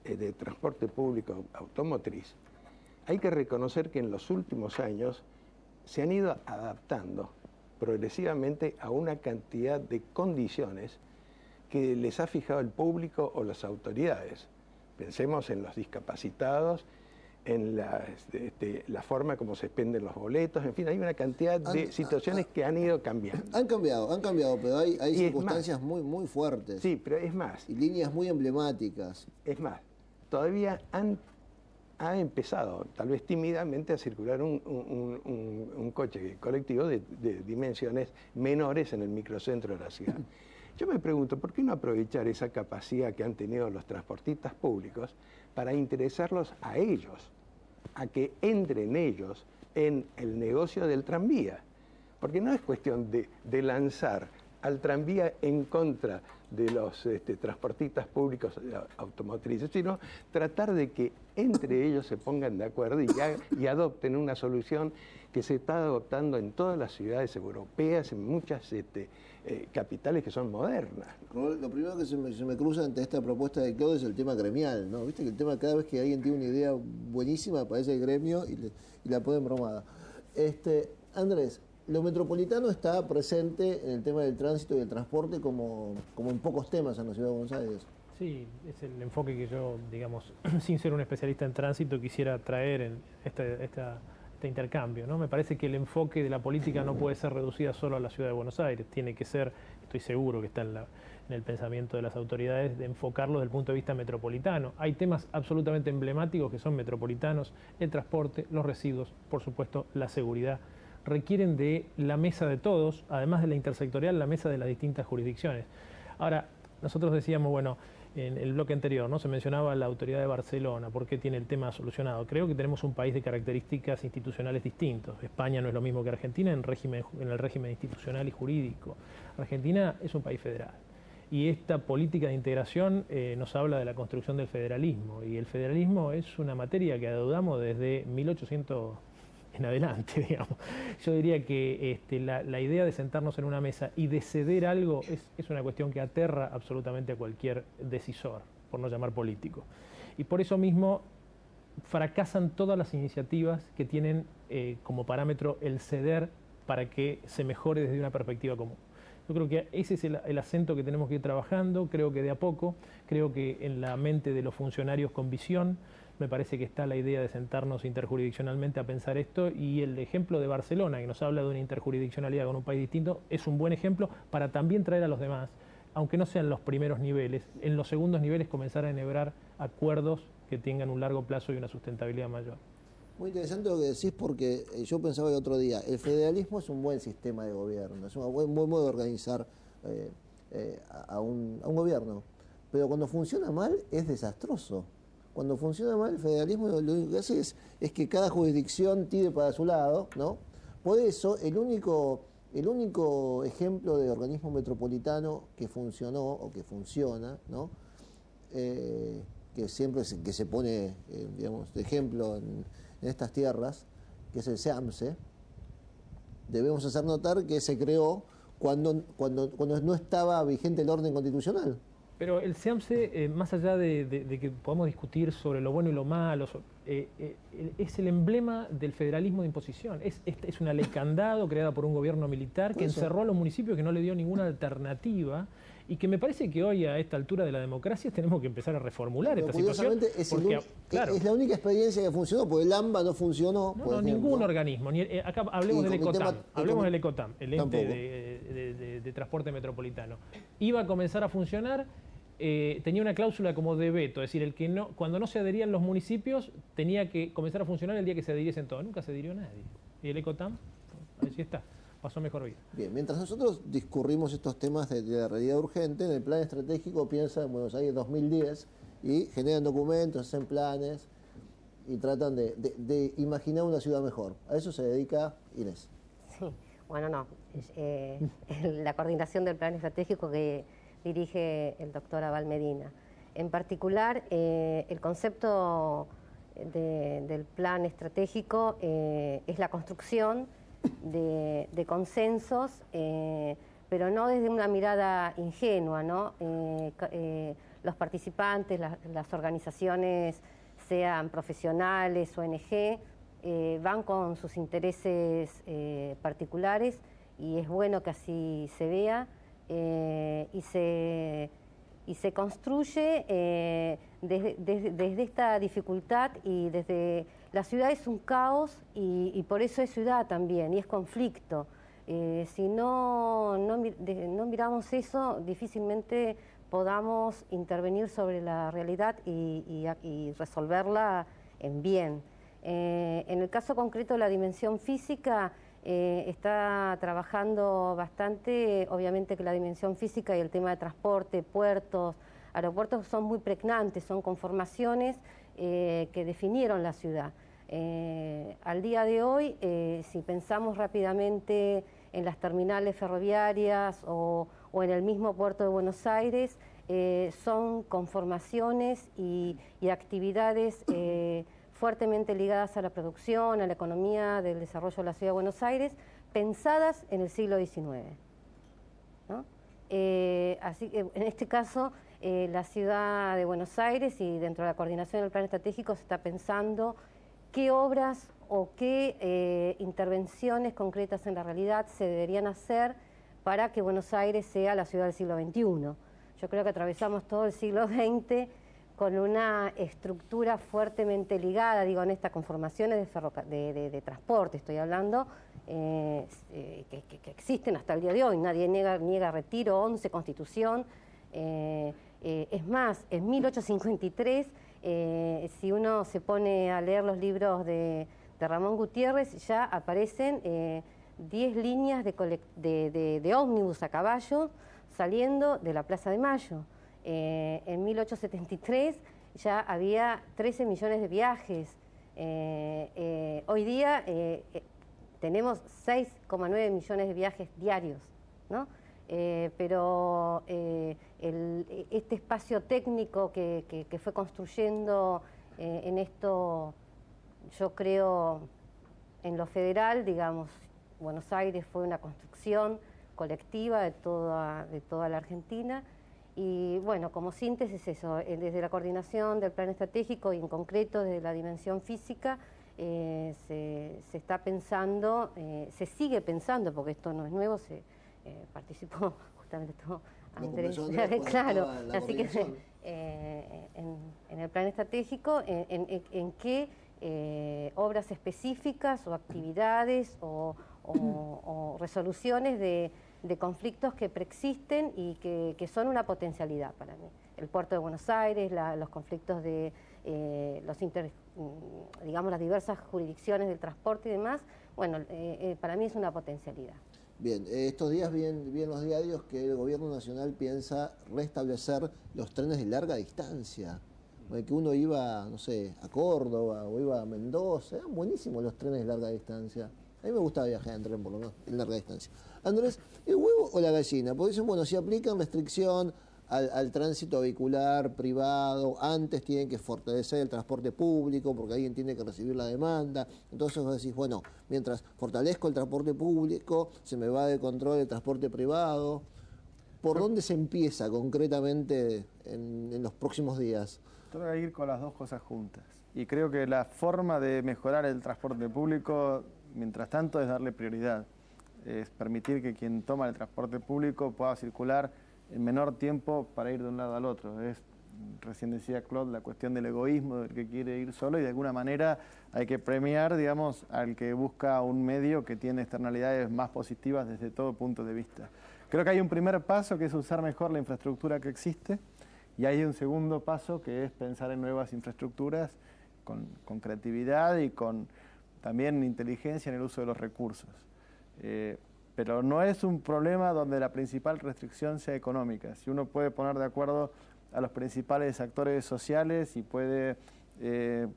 de transporte público automotriz, hay que reconocer que en los últimos años se han ido adaptando progresivamente a una cantidad de condiciones que les ha fijado el público o las autoridades. Pensemos en los discapacitados, en la forma como se expenden los boletos, en fin, hay una cantidad de situaciones que han ido cambiando. Han cambiado, pero hay circunstancias muy fuertes. Sí, pero es más. Y líneas muy emblemáticas. Es más, todavía ha empezado, tal vez tímidamente, a circular un coche colectivo de dimensiones menores en el microcentro de la ciudad. Yo me pregunto, ¿por qué no aprovechar esa capacidad que han tenido los transportistas públicos para interesarlos a ellos, a que entren ellos en el negocio del tranvía? Porque no es cuestión de lanzar al tranvía en contra de los transportistas públicos automotrices, sino tratar de que entre ellos se pongan de acuerdo y adopten una solución que se está adoptando en todas las ciudades europeas, en muchas capitales que son modernas. Lo primero que se me cruza ante esta propuesta de Claudio es el tema gremial, ¿no? Viste que el tema, cada vez que alguien tiene una idea buenísima, aparece el gremio y la pone bromada. Andrés, lo metropolitano está presente en el tema del tránsito y del transporte como en pocos temas en la ciudad de Buenos Aires. Sí, es el enfoque que yo, digamos, sin ser un especialista en tránsito, quisiera traer en este intercambio, ¿no? Me parece que el enfoque de la política no puede ser reducida solo a la ciudad de Buenos Aires, tiene que ser, estoy seguro que está en el pensamiento de las autoridades, de enfocarlo desde el punto de vista metropolitano. Hay temas absolutamente emblemáticos que son metropolitanos: el transporte, los residuos, por supuesto la seguridad. Requieren de la mesa de todos, además de la intersectorial, la mesa de las distintas jurisdicciones. Ahora, nosotros decíamos, bueno, en el bloque anterior, ¿no? Se mencionaba la autoridad de Barcelona, ¿por qué tiene el tema solucionado? Creo que tenemos un país de características institucionales distintos. España no es lo mismo que Argentina en el régimen institucional y jurídico. Argentina es un país federal. Y esta política de integración nos habla de la construcción del federalismo. Y el federalismo es una materia que adeudamos desde 1800 en adelante, digamos. Yo diría que la idea de sentarnos en una mesa y de ceder algo es una cuestión que aterra absolutamente a cualquier decisor, por no llamar político. Y por eso mismo fracasan todas las iniciativas que tienen como parámetro el ceder para que se mejore desde una perspectiva común. Yo creo que ese es el acento que tenemos que ir trabajando, creo que de a poco, creo que en la mente de los funcionarios con visión, me parece que está la idea de sentarnos interjurisdiccionalmente a pensar esto, y el ejemplo de Barcelona, que nos habla de una interjurisdiccionalidad con un país distinto, es un buen ejemplo para también traer a los demás, aunque no sean los primeros niveles, en los segundos niveles comenzar a enhebrar acuerdos que tengan un largo plazo y una sustentabilidad mayor. Muy interesante lo que decís, porque yo pensaba el otro día, el federalismo es un buen sistema de gobierno, es un buen modo de organizar a un gobierno, pero cuando funciona mal es desastroso. Cuando funciona mal el federalismo, lo único que hace es que cada jurisdicción tire para su lado, ¿no? Por eso el único ejemplo de organismo metropolitano que funcionó o que funciona, ¿no? Que siempre se pone, digamos, de ejemplo en estas tierras, que es el SEAMSE, debemos hacer notar que se creó cuando no estaba vigente el orden constitucional. Pero el SEAMSE, más allá de que podamos discutir sobre lo bueno y lo malo, es el emblema del federalismo de imposición. Es una ley candado creada por un gobierno militar que encerró a los municipios, que no le dio ninguna alternativa, y que me parece que hoy, a esta altura de la democracia, tenemos que empezar a reformular esta situación. Es la única experiencia que funcionó, porque el AMBA no funcionó. No, ningún organismo. Acá hablemos del ECOTAM, el ECOTAM, el ente de transporte metropolitano. Iba a comenzar a funcionar. Tenía una cláusula como de veto, es decir, cuando no se adherían los municipios tenía que comenzar a funcionar el día que se adhiriesen todos. Nunca se adhirió nadie. Y el ECOTAM, así está, pasó mejor vida. Bien, mientras nosotros discurrimos estos temas de la realidad urgente, en el plan estratégico piensa en Buenos Aires 2010 y generan documentos, hacen planes y tratan de imaginar una ciudad mejor. A eso se dedica Inés. Sí. bueno, no, la coordinación del plan estratégico que dirige el doctor Abal Medina. En particular, el concepto del plan estratégico es la construcción de consensos, pero no desde una mirada ingenua, ¿no? Los participantes, las organizaciones, sean profesionales, ONG, van con sus intereses particulares, y es bueno que así se vea, y se construye desde esta dificultad, y desde la ciudad es un caos, y por eso es ciudad también, y es conflicto. Si no miramos eso, difícilmente podamos intervenir sobre la realidad y resolverla en bien. En el caso concreto de la dimensión física, está trabajando bastante. Obviamente que la dimensión física y el tema de transporte, puertos, aeropuertos son muy pregnantes, son conformaciones que definieron la ciudad. Al día de hoy, si pensamos rápidamente en las terminales ferroviarias o en el mismo puerto de Buenos Aires, son conformaciones y actividades fuertemente ligadas a la producción, a la economía del desarrollo de la ciudad de Buenos Aires, pensadas en el siglo XIX, ¿no? Así que en este caso, la ciudad de Buenos Aires, y dentro de la coordinación del plan estratégico, se está pensando qué obras o qué intervenciones concretas en la realidad se deberían hacer para que Buenos Aires sea la ciudad del siglo XXI. Yo creo que atravesamos todo el siglo XX con una estructura fuertemente ligada, digo, en estas conformaciones de transporte, estoy hablando, que existen hasta el día de hoy. Nadie niega Retiro, 11, Constitución. Es más, en 1853, si uno se pone a leer los libros de Ramón Gutiérrez, ya aparecen 10 líneas de ómnibus a caballo saliendo de la Plaza de Mayo. En 1873 ya había 13 millones de viajes. Hoy día tenemos 6,9 millones de viajes diarios, ¿no? Pero este espacio técnico que fue construyendo en esto, yo creo, en lo federal, digamos, Buenos Aires fue una construcción colectiva de toda la Argentina. Y bueno, como síntesis eso, desde la coordinación del plan estratégico y en concreto desde la dimensión física, se está pensando, se sigue pensando, porque esto no es nuevo, participó justamente todo Andrés, claro, así que en el plan estratégico, en qué obras específicas o actividades o resoluciones de conflictos que preexisten y que son una potencialidad para mí. El puerto de Buenos Aires, los conflictos de digamos, las diversas jurisdicciones del transporte y demás, bueno, para mí es una potencialidad. Bien, estos días vi en los diarios que el gobierno nacional piensa restablecer los trenes de larga distancia. Que uno iba, no sé, a Córdoba o iba a Mendoza, eran buenísimos los trenes de larga distancia. A mí me gustaba viajar en tren, por lo menos, en larga distancia. Andrés, ¿el huevo o la gallina? Porque dicen, bueno, si aplican restricción al tránsito vehicular privado, antes tienen que fortalecer el transporte público porque alguien tiene que recibir la demanda. Entonces vos decís, bueno, mientras fortalezco el transporte público, se me va de control el transporte privado. ¿Por dónde se empieza concretamente en los próximos días? Tengo que ir con las dos cosas juntas. Y creo que la forma de mejorar el transporte público, mientras tanto, es darle prioridad. Es permitir que quien toma el transporte público pueda circular en menor tiempo para ir de un lado al otro. Recién decía Claude, la cuestión del egoísmo, del que quiere ir solo, y de alguna manera hay que premiar, digamos, al que busca un medio que tiene externalidades más positivas desde todo punto de vista. Creo que hay un primer paso que es usar mejor la infraestructura que existe, y hay un segundo paso que es pensar en nuevas infraestructuras con creatividad y con también inteligencia en el uso de los recursos. Pero no es un problema donde la principal restricción sea económica. Si uno puede poner de acuerdo a los principales actores sociales y puede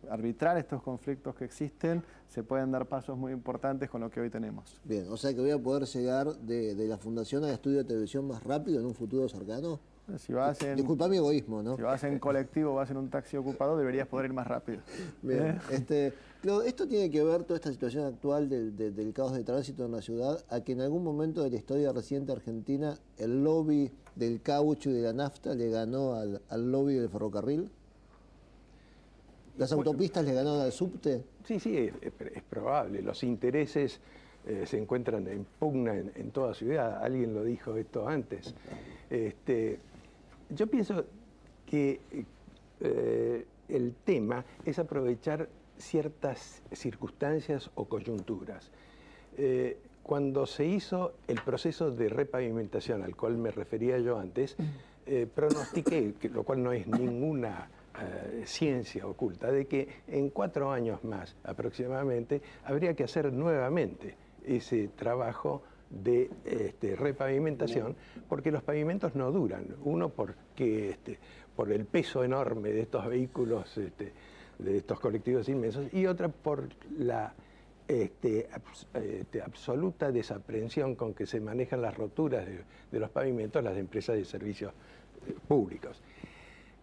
arbitrar estos conflictos que existen, se pueden dar pasos muy importantes con lo que hoy tenemos. Bien, o sea que voy a poder llegar de la fundación al estudio de televisión más rápido en un futuro cercano. Si vas en, disculpa mi egoísmo, ¿no? Si vas en colectivo o vas en un taxi ocupado, deberías poder ir más rápido. Bien, Claude, esto tiene que ver, toda esta situación actual del caos de tránsito en la ciudad, a que en algún momento de la historia reciente argentina el lobby del caucho y de la nafta le ganó al lobby del ferrocarril. ¿Las autopistas le ganaron al subte? Sí, es probable. Los intereses se encuentran en pugna en toda ciudad. Alguien lo dijo esto antes. Yo pienso que el tema es aprovechar ciertas circunstancias o coyunturas. Cuando se hizo el proceso de repavimentación al cual me refería yo antes, pronostiqué, lo cual no es ninguna ciencia oculta, de que en 4 años más aproximadamente habría que hacer nuevamente ese trabajo de repavimentación, porque los pavimentos no duran. Uno, porque por el peso enorme de estos vehículos, de estos colectivos inmensos, y otra por la absoluta desaprensión con que se manejan las roturas de los pavimentos las empresas de servicios públicos.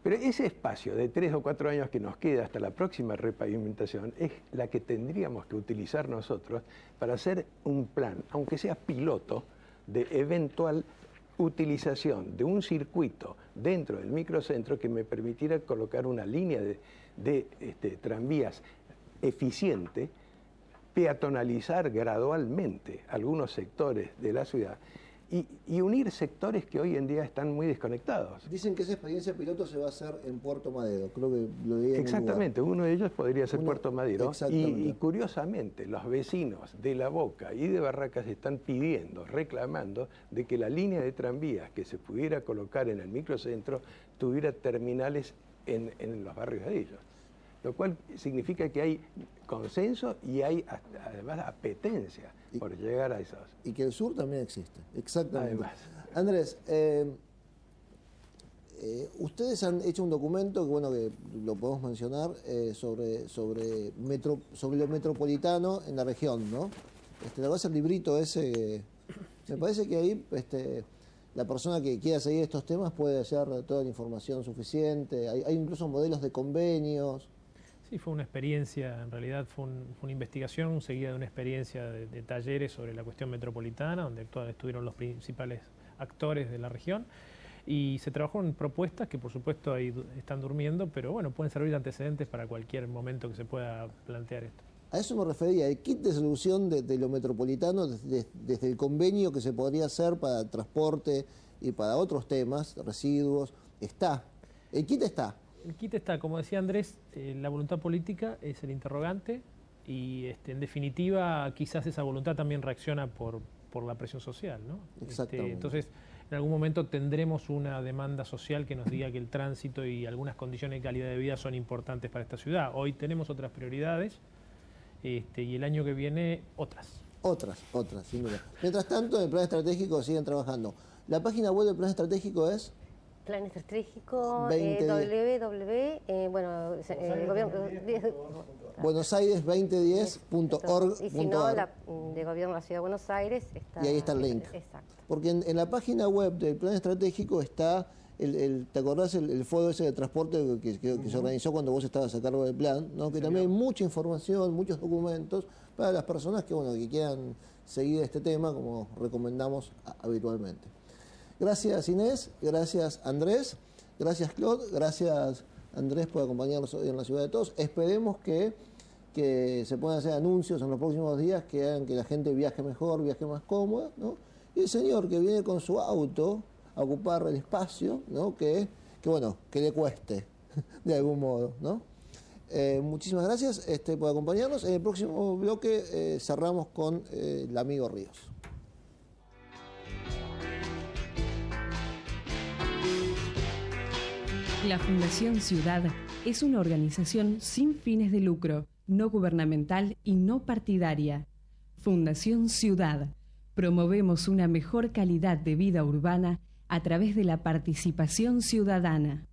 Pero ese espacio de 3 o 4 años que nos queda hasta la próxima repavimentación es la que tendríamos que utilizar nosotros para hacer un plan, aunque sea piloto, de eventual utilización de un circuito dentro del microcentro que me permitiera colocar una línea de tranvías eficiente, peatonalizar gradualmente algunos sectores de la ciudad y unir sectores que hoy en día están muy desconectados. Dicen que esa experiencia piloto se va a hacer en Puerto Madero, creo que lo leí en Exactamente, uno de ellos podría ser Puerto Madero. Exactamente. Y curiosamente, los vecinos de La Boca y de Barracas están pidiendo, reclamando, de que la línea de tranvías que se pudiera colocar en el microcentro tuviera terminales en los barrios de ellos. Lo cual significa que hay consenso y hay además apetencia por llegar a esos. Y que el sur también existe, exactamente. Además. Andrés, ustedes han hecho un documento, que bueno, que lo podemos mencionar, sobre lo metropolitano en la región, ¿no? La verdad es el librito ese, me parece que ahí la persona que quiera seguir estos temas puede hallar toda la información suficiente, hay incluso modelos de convenios. Sí, fue una experiencia, en realidad fue una investigación seguida de una experiencia de talleres sobre la cuestión metropolitana, donde estuvieron los principales actores de la región, y se trabajó en propuestas que por supuesto ahí están durmiendo, pero bueno, pueden servir de antecedentes para cualquier momento que se pueda plantear esto. A eso me refería, el kit de solución de lo metropolitano, desde el convenio que se podría hacer para transporte y para otros temas, residuos, está. El kit está. El kit está, como decía Andrés, la voluntad política es el interrogante y en definitiva quizás esa voluntad también reacciona por la presión social, ¿no? Exactamente. Entonces, en algún momento tendremos una demanda social que nos diga que el tránsito y algunas condiciones de calidad de vida son importantes para esta ciudad. Hoy tenemos otras prioridades y el año que viene otras. Otras, sin duda. Mientras tanto, en el plan estratégico siguen trabajando. La página web del plan estratégico es... Plan estratégico, buenosaires2010.org. Y si no, de Gobierno de la Ciudad de Buenos Aires está... Y ahí está el link. Exacto. Porque en la página web del plan estratégico está, ¿te acordás el foro ese de transporte que se organizó cuando vos estabas a cargo del plan? ¿No? Que también hay mucha información, muchos documentos para las personas que quieran seguir este tema, como recomendamos habitualmente. Gracias Inés, gracias Andrés, gracias Claude, gracias Andrés por acompañarnos hoy en la Ciudad de Todos. Esperemos que se puedan hacer anuncios en los próximos días que hagan que la gente viaje mejor, viaje más cómoda, ¿no? Y el señor que viene con su auto a ocupar el espacio, ¿no? que le cueste de algún modo, ¿no? Muchísimas gracias por acompañarnos. En el próximo bloque cerramos con el amigo Ríos. La Fundación Ciudad es una organización sin fines de lucro, no gubernamental y no partidaria. Fundación Ciudad. Promovemos una mejor calidad de vida urbana a través de la participación ciudadana.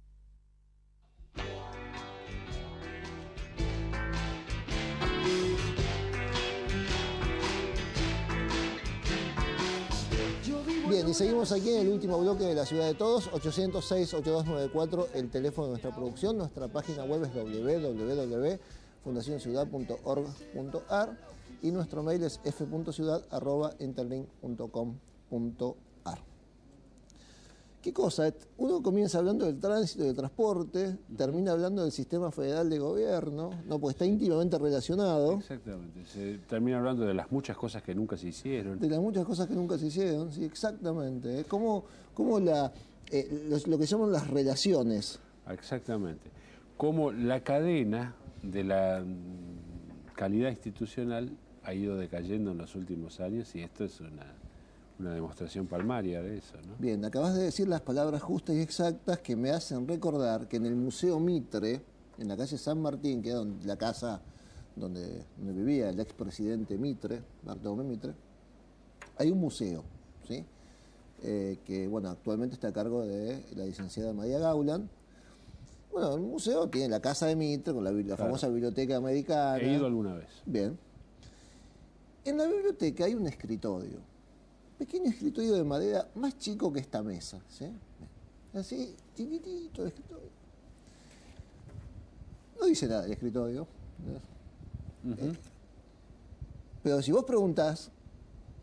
Bien, y seguimos aquí en el último bloque de La Ciudad de Todos, 806-8294, el teléfono de nuestra producción. Nuestra página web es www.fundacionciudad.org.ar y nuestro mail es f.ciudad@interlink.com.ar. ¿Qué cosa? Uno comienza hablando del tránsito y del transporte, termina hablando del sistema federal de gobierno, ¿no? Porque está íntimamente relacionado. Exactamente. Se termina hablando de las muchas cosas que nunca se hicieron. De las muchas cosas que nunca se hicieron, sí, exactamente. Cómo lo que llaman las relaciones. Exactamente. Cómo la cadena de la calidad institucional ha ido decayendo en los últimos años, y esto es una demostración palmaria de eso, ¿no? Bien, acabas de decir las palabras justas y exactas que me hacen recordar que en el Museo Mitre, en la calle San Martín, que es la casa donde vivía el expresidente Mitre, Bartolomé Mitre, hay un museo, ¿sí? Que bueno, actualmente está a cargo de la licenciada María Gauland. Bueno, el museo tiene la casa de Mitre, con la famosa biblioteca americana. He ido alguna vez. Bien. En la biblioteca hay un escritorio. Pequeño escritorio de madera, más chico que esta mesa, ¿sí? Así, chiquitito el escritorio. No dice nada el escritorio. Pero si vos preguntás,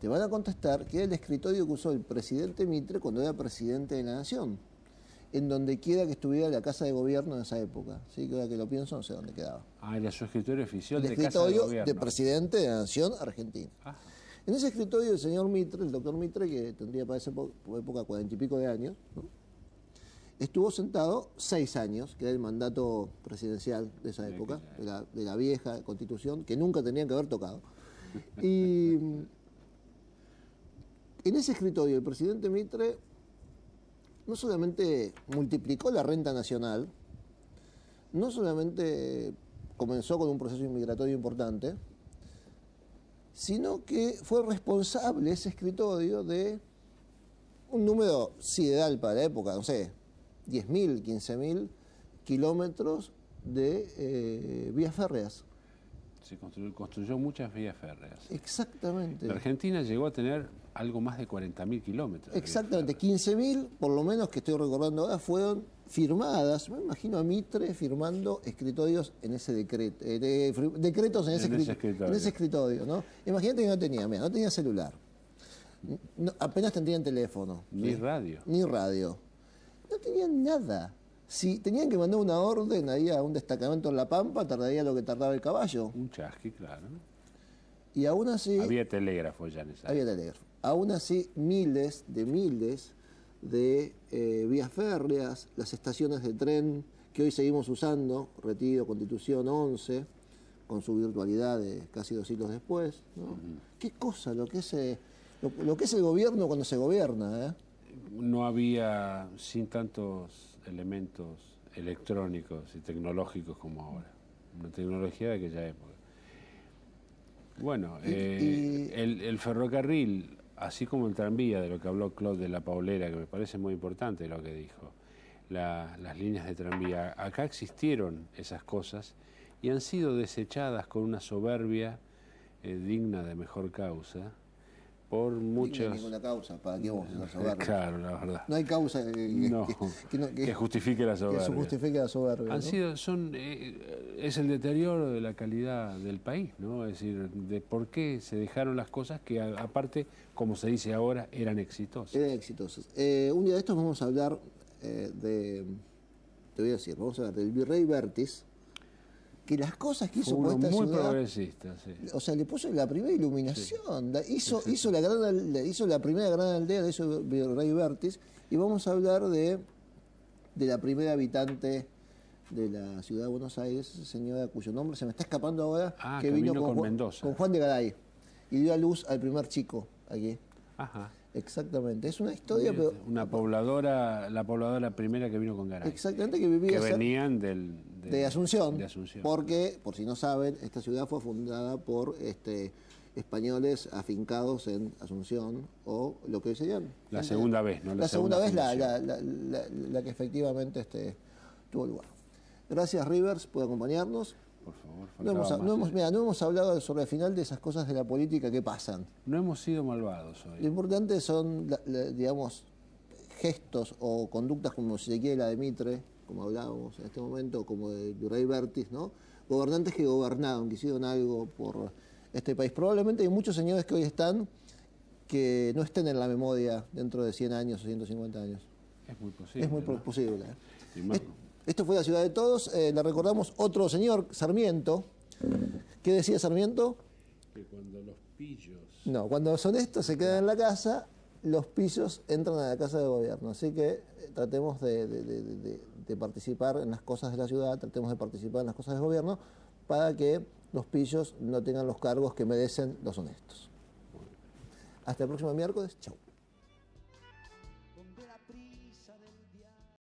te van a contestar que era el escritorio que usó el presidente Mitre cuando era presidente de la Nación, en donde quiera que estuviera la casa de gobierno en esa época. ¿Sí? Que ahora que lo pienso, no sé dónde quedaba. Ah, era su escritorio oficial el de casa de escritorio gobierno. de presidente de la Nación Argentina. Ajá. En ese escritorio el señor Mitre, el doctor Mitre, que tendría para esa época 40 y pico de años, ¿no? Estuvo sentado 6 años, que era el mandato presidencial de esa época, de la vieja Constitución, que nunca tenían que haber tocado. Y en ese escritorio el presidente Mitre no solamente multiplicó la renta nacional, no solamente comenzó con un proceso inmigratorio importante, sino que fue responsable ese escritorio de un número sideral para la época, no sé, 10.000, 15.000 kilómetros de vías férreas. Se construyó muchas vías férreas. Exactamente. La Argentina llegó a tener algo más de 40.000 kilómetros. Exactamente, 15.000, por lo menos que estoy recordando ahora, fueron firmadas. Me imagino a Mitre firmando escritorios en ese decreto, decretos en ese escritorio, ¿no? Imagínate que no tenía celular, apenas tendrían teléfono. Ni radio. Ni radio. No tenían nada. Si tenían que mandar una orden ahí a un destacamento en La Pampa, tardaría lo que tardaba el caballo. Un chasqui, claro. Y aún así... Había telégrafo ya en esa época. Había telégrafo. Aún así, miles de vías férreas, las estaciones de tren que hoy seguimos usando, Retiro, Constitución, 11, con su virtualidad de casi 2 siglos después, ¿no? Qué cosa lo que es el gobierno cuando se gobierna, ¿eh? No había, sin tantos elementos electrónicos y tecnológicos como ahora. Una tecnología de aquella época. Bueno, el ferrocarril, así como el tranvía, de lo que habló Claude de la Paulera, que me parece muy importante lo que dijo, las líneas de tranvía, acá existieron esas cosas y han sido desechadas con una soberbia digna de mejor causa, por muchas... No hay ninguna causa, ¿para qué vamos a ser soberbios? Claro, la verdad. No hay causa que justifique la soberbia. Que justifique la soberbia, Han ¿no? sido, es el deterioro de la calidad del país, ¿no? Es decir, de por qué se dejaron las cosas que, aparte, como se dice ahora, eran exitosas. Eran exitosas. Un día de estos vamos a hablar te voy a decir, vamos a hablar del virrey Vértiz, que las cosas que hizo por esta muy ciudad, progresista, sí. O sea, le puso la primera iluminación, Sí. hizo la primera gran aldea, de eso Virrey Vértiz, y vamos a hablar de la primera habitante de la ciudad de Buenos Aires, señora cuyo nombre se me está escapando ahora, que vino con Mendoza. Con Juan de Garay, y dio a luz al primer chico aquí. Ajá. Exactamente, es una historia, pero... la pobladora primera que vino con Garay. Exactamente, que vivía... Que venían de Asunción, de Asunción. Porque, por si no saben, esta ciudad fue fundada por españoles afincados en Asunción, o lo que hoy se llama. La segunda vez, ¿no? La segunda vez la que efectivamente tuvo lugar. Gracias, Rivers, por acompañarnos. por favor. No hemos hablado sobre el final de esas cosas de la política que pasan. No hemos sido malvados hoy. Lo importante son, digamos, gestos o conductas como si se quiere la de Mitre, como hablábamos en este momento, como de Rey Bertis, ¿no? Gobernantes que gobernaron, que hicieron algo por este país. Probablemente hay muchos señores que hoy están que no estén en la memoria dentro de 100 años o 150 años. Es muy posible. Es muy ¿no? posible. Y Esto fue La Ciudad de Todos. Le recordamos otro señor, Sarmiento. ¿Qué decía Sarmiento? que cuando los pillos... No, cuando son estos se quedan en la casa, los pillos entran a la casa de gobierno. Así que tratemos de participar en las cosas de la ciudad, tratemos de participar en las cosas del gobierno para que los pillos no tengan los cargos que merecen los honestos. Hasta el próximo miércoles. Chau.